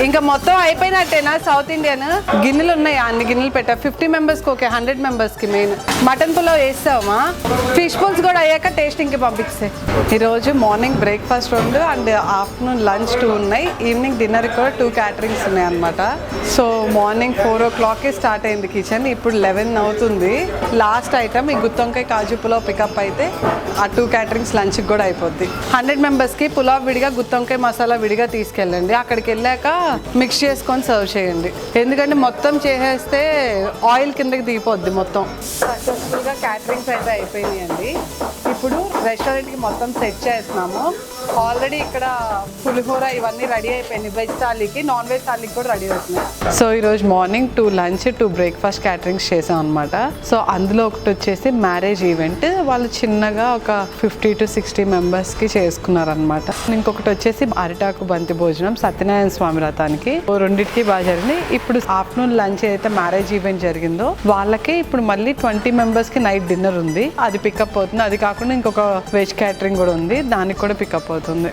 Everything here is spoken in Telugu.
ఇంకా మొత్తం అయిపోయినట్టేనా సౌత్ ఇండియన్? గిన్నెలు ఉన్నాయి, అన్ని గిన్నెలు పెట్టా. 50 మెంబర్స్కి ఓకే, 100 మెంబర్స్కి మెయిన్. మటన్ పులావ్ వేస్తావా? ఫిష్ పుల్స్ కూడా అయ్యాక టేస్టింగ్కి పంపిస్తే. ఈరోజు morning breakfast 2 and afternoon lunch 2 ఉన్నాయి. ఈవినింగ్ డిన్నర్కి కూడా 2 క్యాటరింగ్స్ ఉన్నాయి అనమాట. సో మార్నింగ్ 4 o'clockకి స్టార్ట్ అయింది కిచెన్, ఇప్పుడు 11 అవుతుంది. లాస్ట్ ఐటమ్ ఈ గుత్తొంకాయ కాజు పులావ్ పికప్ అయితే ఆ 2 క్యాటరింగ్స్ లంచ్కి కూడా అయిపోద్ది. 100 మెంబర్స్కి పులావ్ విడిగా, గుత్తొంకాయ మసాలా విడిగా తీసుకెళ్ళండి. అక్కడికి వెళ్ళాక మిక్స్ చేసుకొని సర్వ్ చేయండి. ఎందుకంటే మొత్తం చేసేస్తే ఆయిల్ కిందకి దిగిపోద్ది మొత్తం. సక్సెస్ఫుల్గా క్యాటరింగ్స్ అయితే అయిపోయినాయండి. ఇప్పుడు రెస్టారెంట్కి మొత్తం సెట్ చేస్తున్నాము. ఆల్రెడీ ఇక్కడ పులిహోర ఇవన్నీ రెడీ అయిపోయినాయి. వెజ్ థాలీకి, నాన్ వెజ్ థాలీకి కూడా రెడీ అవుతున్నాయి. సో ఈరోజు మార్నింగ్ 2 లంచ్ 2 బ్రేక్ఫాస్ట్ క్యాటరింగ్స్ చేసాం అనమాట. సో అందులో ఒకటి వచ్చేసి మ్యారేజ్ ఈవెంట్, వాళ్ళు చిన్నగా ఒక 50 to 60 మెంబర్స్కి చేసుకున్నారనమాట. ఇంకొకటి వచ్చేసి అరిటాకు బంతి భోజనం సత్యనారాయణ స్వామి వ్రతానికి. రెండింటికి బాగా జరిగింది. ఇప్పుడు ఆఫ్టర్నూన్ లంచ్ ఏదైతే మ్యారేజ్ ఈవెంట్ జరిగిందో వాళ్ళకి ఇప్పుడు మళ్ళీ 20 మెంబర్స్కి నైట్ డిన్నర్ ఉంది, అది పికప్ అవుతుంది. అది కాకుండా ఇంకొక వెజ్ క్యాటరింగ్ కూడా ఉంది, దానికి కూడా పికప్ అవుతుంది.